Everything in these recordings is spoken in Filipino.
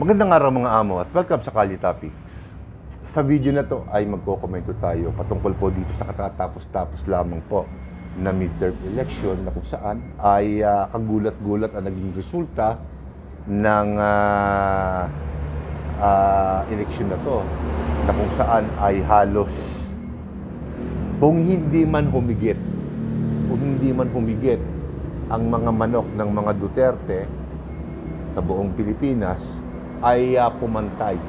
Magandang araw mga amo at welcome sa Kali Topics. Sa video na to ay magkokomento tayo patungkol po dito sa katatapos-tapos lamang po na midterm election na kung saan ay kagulat-gulat ang naging resulta ng election na to, na kung saan ay halos kung hindi man humigit ang mga manok ng mga Duterte sa buong Pilipinas ay pumantay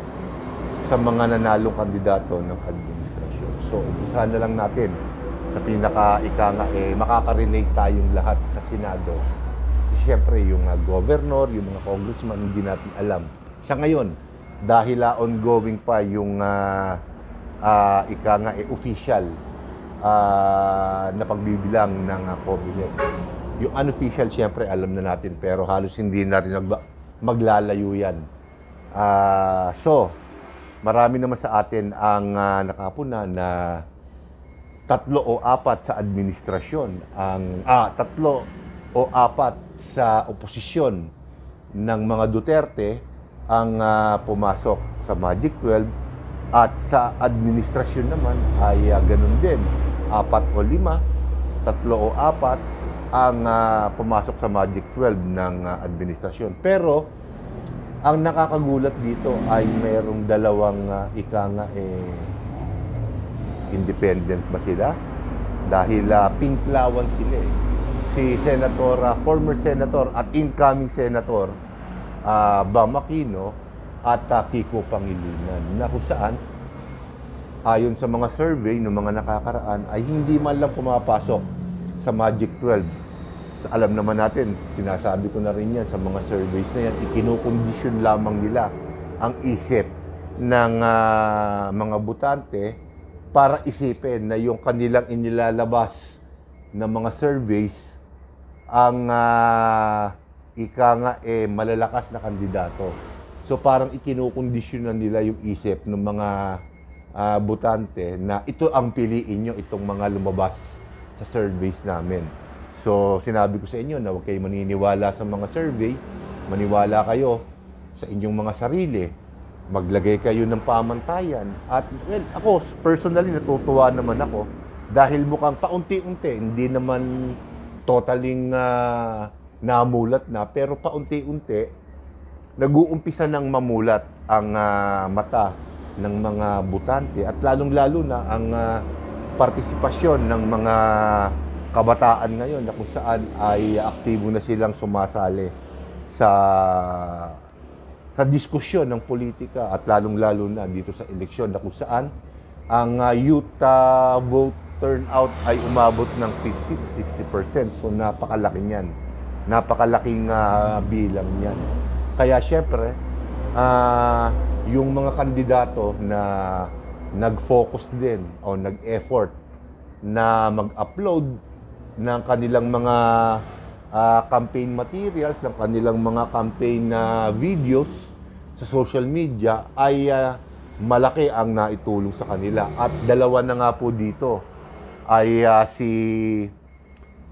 sa mga nanalong kandidato ng administrasyon. So, umpisahan na lang natin sa pinaka-ika nga, makaka-relate tayong lahat sa Senado. Kasi syempre, yung governor, yung mga congressman, hindi natin alam. Sa ngayon, dahil ongoing pa yung official na pagbibilang ng COMELEC. Yung unofficial, syempre, alam na natin, pero halos hindi natin maglalayo yan. So, marami naman sa atin ang nakapuna na 3 o 4 sa administrasyon, 3 o 4 sa oposisyon ng mga Duterte ang pumasok sa Magic 12, at sa administrasyon naman ay ganun din, 4 o 5, 3 o 4 ang pumasok sa Magic 12 ng administrasyon. Pero ang nakakagulat dito ay mayroong dalawang independent ba sila? Dahil pinklawan sila eh. Si former senator at incoming senator Bam Aquino at Kiko Pangilinan, na kung saan ayon sa mga survey ng mga nakakaraan ay hindi man lang pumapasok sa Magic 12. Alam naman natin, sinasabi ko na rin yan sa mga surveys na yan, ikinukondisyon lamang nila ang isip ng mga botante para isipin na yung kanilang inilalabas na mga surveys ang malalakas na kandidato. So parang ikinukondisyonan nila yung isip ng mga botante na ito ang piliin nyo, itong mga lumabas sa surveys namin. So, sinabi ko sa inyo na huwag kayo maniniwala sa mga survey, maniwala kayo sa inyong mga sarili, maglagay kayo ng pamantayan. At, well, ako, personally, natutuwa naman ako dahil mukhang paunti-unti, hindi naman totaling namulat na, pero paunti-unti, nag-uumpisa ng mamulat ang mata ng mga botante at lalong-lalo na ang partisipasyon ng mga kabataan ngayon na kung saan ay aktibo na silang sumasali sa diskusyon ng politika at lalong-lalo na dito sa eleksyon na kung saan ang youth vote turnout ay umabot ng 50 to 60%. So napakalaki niyan. Napakalaking bilang niyan. Kaya syempre, yung mga kandidato na nag-focus din o nag-effort na mag-upload ng kanilang mga campaign materials, ng kanilang mga campaign videos sa social media ay malaki ang naitulong sa kanila. At dalawa na nga po dito ay si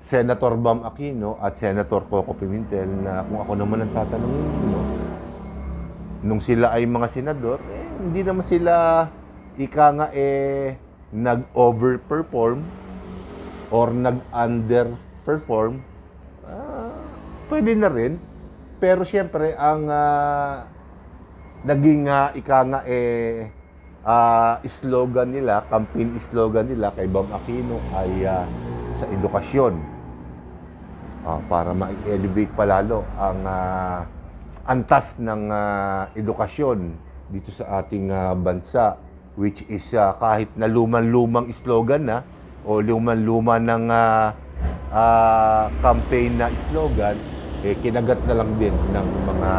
Senator Bam Aquino at Senator Coco Pimentel, na kung ako naman ang tatanungin nung sila ay mga senador, hindi naman sila nag-overperform or nag-underperform. Pwede na rin. Pero siyempre, ang naging slogan nila, campaign slogan nila kay Bam Aquino ay sa edukasyon. Para ma-elevate palalo ang antas ng edukasyon dito sa ating bansa, which is kahit na lumang-lumang slogan na o luman-luma ng campaign na slogan, kinagat na lang din ng mga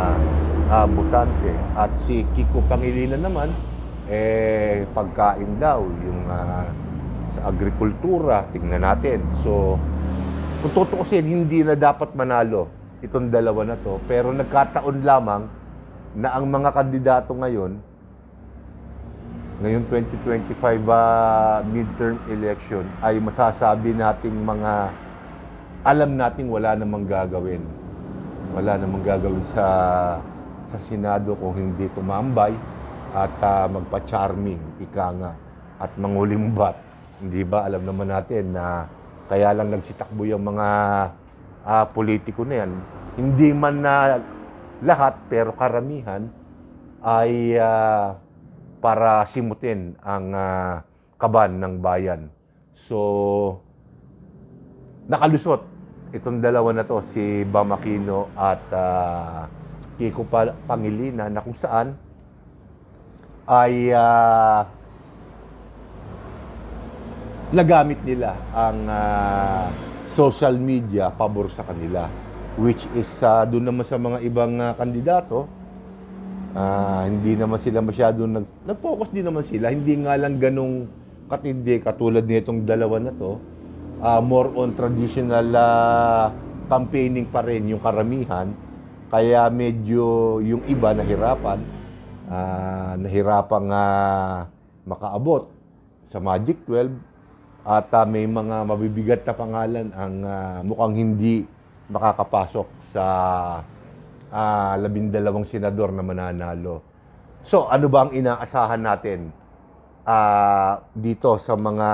botante. At si Kiko Pangilinan naman, pagkain daw, yung sa agrikultura, tingnan natin. So, kung tutuusin, hindi na dapat manalo itong dalawa na to, pero nagkataon lamang na ang mga kandidato ngayon 2025 midterm election ay masasabi nating mga alam nating wala namang gagawin. Wala namang gagawin sa Senado kung hindi tumambay at magpa-charming, ika nga, at mangulimbat. Hindi ba? Alam naman natin na kaya lang nagsitakbo yung mga politiko na yan. Hindi man na lahat, pero karamihan ay para simutin ang kaban ng bayan. So, nakalusot itong dalawa na to, si Bam Aquino at Kiko Pangilinan, na kung saan ay nagamit nila ang social media pabor sa kanila, which is doon naman sa mga ibang kandidato, hindi naman sila masyadong nag-focus din naman sila, hindi nga lang ganong katindi katulad nitong dalawa na to. More on traditional campaigning pa rin yung karamihan, kaya medyo yung iba nahirapang makaabot sa Magic 12. At may mga mabibigat na pangalan ang mukhang hindi makakapasok sa 12 senador na mananalo. So, ano ba ang inaasahan natin dito sa mga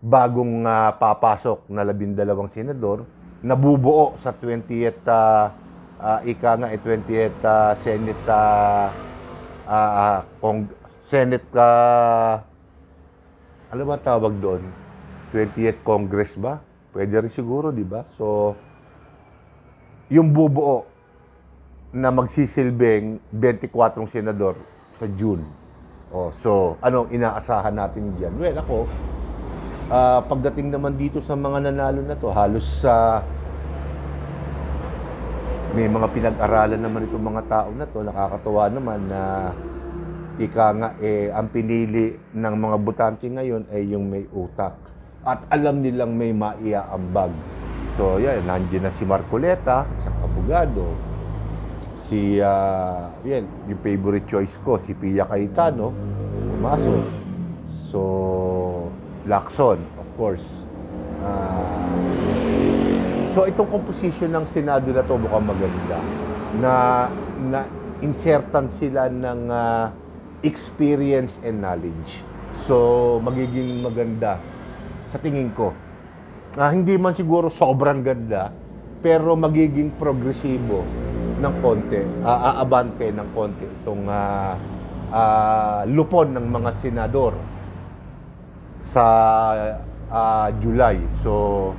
bagong papasok na 12 senador na bubuo sa 20th 20th Senate Senate ano ba tawag doon? 20th Congress ba? Pwede rin siguro, di ba? So, yung bubuo na magsisilbing 24 senador sa June. So, anong inaasahan natin diyan? Well, ako, pagdating naman dito sa mga nanalo na to, halos may mga pinag-aralan naman itong mga tao na to. Nakakatuwa naman na ika nga, ang pinili ng mga botante ngayon ay yung may utak. At alam nilang may maiaambag. So, yan, nandiyan na si Marcoleta, isang abogado. Yung favorite choice ko, si Pia Cayetano, pumasok. So, Lacson, of course. So, itong composition ng Senado na to mukhang maganda. Na insertan sila ng experience and knowledge. So, magiging maganda sa tingin ko. Hindi man siguro sobrang ganda, pero magiging progresibo ng konti, aabante ng konti itong lupon ng mga senador sa July. So,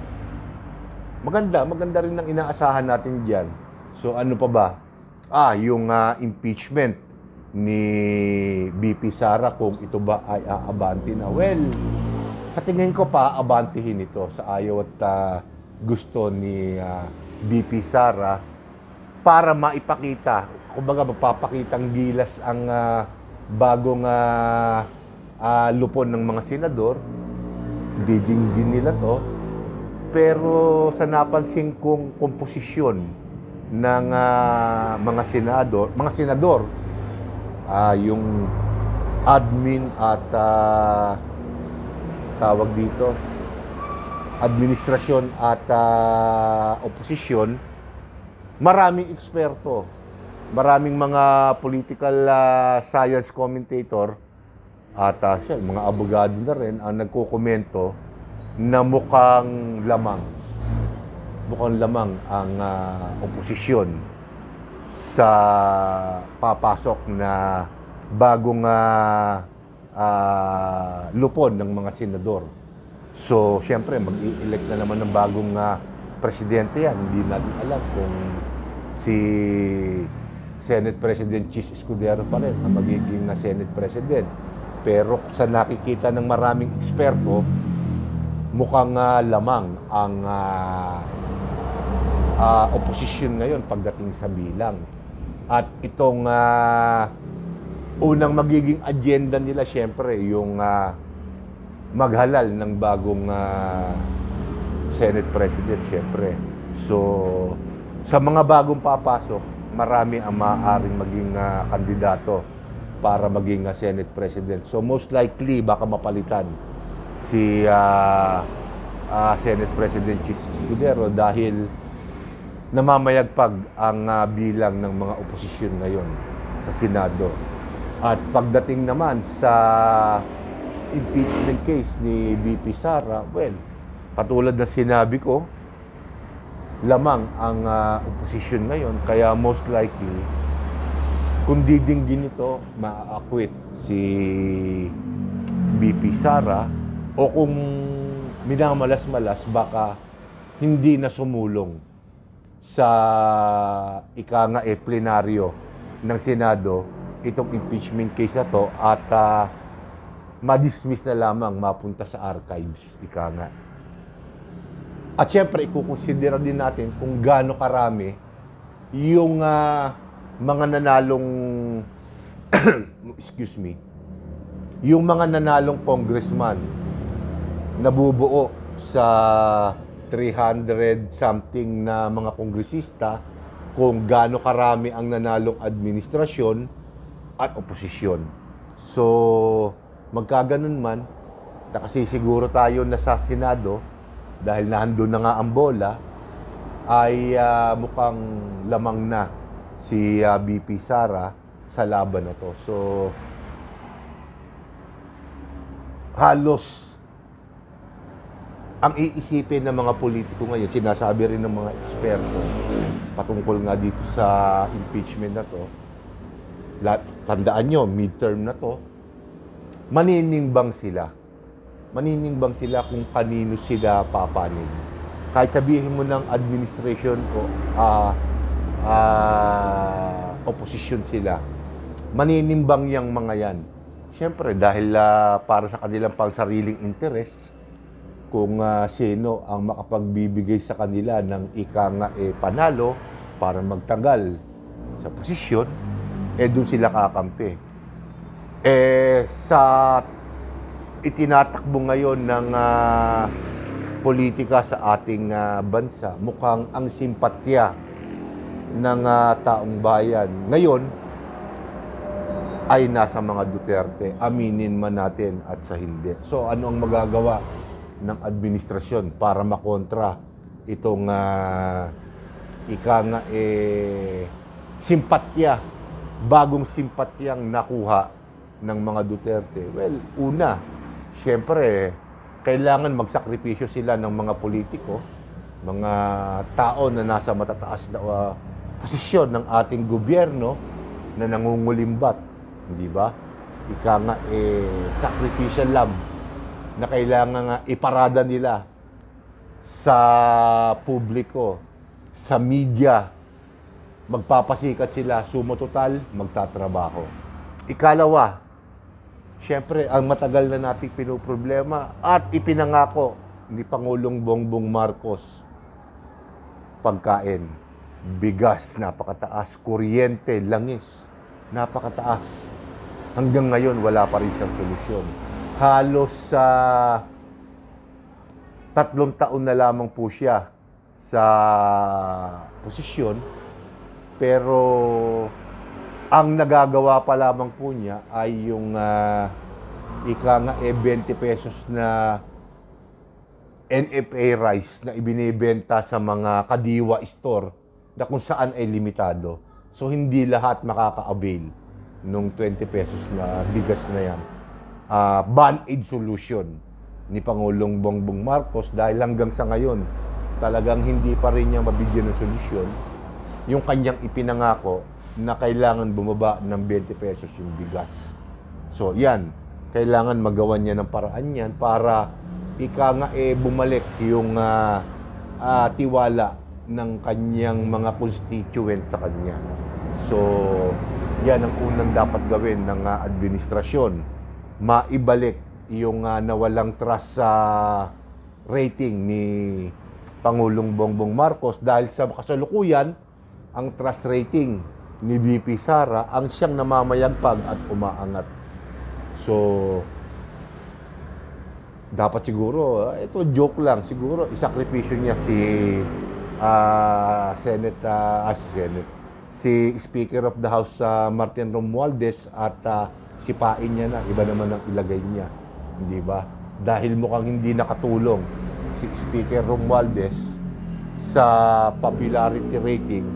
maganda rin ang inaasahan natin diyan. So, ano pa ba? Yung impeachment ni BP Sara, kung ito ba ay aabante na. Well, sa tingin ko paabantihin ito sa ayaw at gusto ni BP Sara para maipakita, kumbaga magpapakitang gilas ang bagong lupon ng mga senador. Didinggin nila to. Pero sa napansin kong komposisyon ng mga senador, yung admin at tawag dito, administrasyon at oposisyon, maraming eksperto, maraming mga political science commentator at mga abogado na rin ang nagkokomento na mukhang lamang ang oposisyon sa papasok na bagong lupon ng mga senador. So, siyempre, mag-i-elect na naman ng bagong presidente yan. Hindi natin alam kung si Senate President Chis Escudero pa rin ang magiging Senate President. Pero sa nakikita ng maraming eksperto, mukhang lamang ang oposisyon ngayon pagdating sa bilang. At itong unang magiging agenda nila, siyempre, yung maghalal ng bagong Senate President, siyempre. So, sa mga bagong papasok, marami ang maaaring maging kandidato para maging Senate President. So, most likely, baka mapalitan si Senate President Chis Escudero dahil namamayagpag ang bilang ng mga oposisyon ngayon sa Senado. At pagdating naman sa impeachment case ni VP Sara, well, katulad na sinabi ko, lamang ang oposisyon ngayon. Kaya most likely, kung didinggin ito, ma-acquit si VP Sara, o kung minamalas-malas, baka hindi na sumulong sa plenaryo ng Senado itong impeachment case na to at ma-dismiss na lamang, mapunta sa archives, At syempre, ikukonsidera din natin kung gaano karami yung mga nanalong excuse me, yung mga nanalong congressman na bubuo sa 300 something na mga kongresista, kung gaano karami ang nanalong administrasyon at oposisyon. So, magkaganon man, nakasisiguro tayo na sa Senado, dahil nandun na nga ang bola, ay mukhang lamang na si VP Sara sa laban na to. So, halos ang iisipin ng mga politiko ngayon, sinasabi rin ng mga eksperto patungkol nga dito sa impeachment na to, tandaan nyo, midterm na to, maninimbang sila. Maninimbang sila kung kanino sila papanig. Kahit sabihin mo ng administration ko, opposition sila, maninimbang yang mga yan. Siyempre, dahil para sa kanilang pangsariling interes, kung sino ang makapagbibigay sa kanila ng panalo para magtagal sa posisyon, doon sila kakampi. Sa itinatakbo ngayon ng politika sa ating bansa, mukhang ang simpatya ng taong bayan ngayon ay nasa mga Duterte, aminin man natin at sa hindi. So ano ang magagawa ng administrasyon para makontra itong simpatya, bagong simpatyang nakuha ng mga Duterte? Well, una, siyempre, kailangan magsakripisyo sila ng mga politiko, mga tao na nasa matataas na posisyon ng ating gobyerno na nangungulimbat, hindi ba? Sacrificial lamb na kailangan iparada nila sa publiko, sa media. Magpapasikat sila, sumo total, magtatrabaho. Ikalawa, siyempre, ang matagal na nating pinoproblema at ipinangako ni Pangulong Bongbong Marcos, pagkain, bigas, napakataas, kuryente, langis, napakataas. Hanggang ngayon, wala pa rin siyang solusyon. Halos sa 3 taon na lamang po siya sa posisyon, pero ang nagagawa pa lamang po niya ay yung 20 pesos na NFA rice na ibinibenta sa mga kadiwa store na kung saan ay limitado. So hindi lahat makaka-avail nung 20 pesos na bigas na yan. Band-aid solution ni Pangulong Bongbong Marcos, dahil hanggang sa ngayon talagang hindi pa rin niya mabigyan ng solusyon yung kanyang ipinangako na kailangan bumaba ng 20 pesos yung bigas. So yan, kailangan magawan niya ng paraan yan para bumalik yung tiwala ng kanyang mga constituent sa kanya. So yan ang unang dapat gawin ng administrasyon, maibalik yung nawalang trust sa rating ni Pangulong Bongbong Marcos, dahil sa kasalukuyan ang trust rating ni VP Sara ang siyang namamayagpag at umaangat. So dapat siguro, ito joke lang, siguro isakripisyo niya si Speaker of the House Martin Romualdez at sipain niya na, iba naman ang ilagay niya, hindi ba? Dahil mukhang hindi nakatulong si Speaker Romualdez sa popularity rating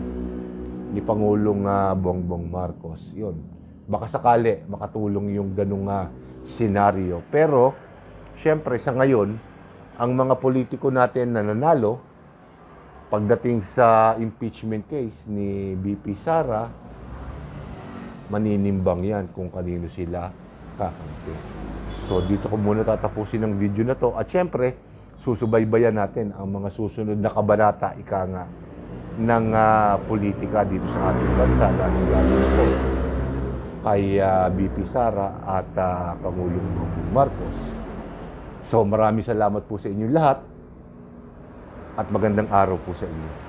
ni Pangulong Bongbong Marcos. Yun. Baka sakali makatulong yung ganung senaryo. Pero, syempre, sa ngayon, ang mga politiko natin na nanalo, pagdating sa impeachment case ni BP Sara, maninimbang yan kung kanino sila kakampi. So, dito ko muna tatapusin ang video na to. At syempre, susubaybayan natin ang mga susunod na kabanata, ika nga, ng politika dito sa ating bansa. Lalo po kay BP Sara at Pangulong Bongbong Marcos. So, maraming salamat po sa inyo lahat at magandang araw po sa inyo.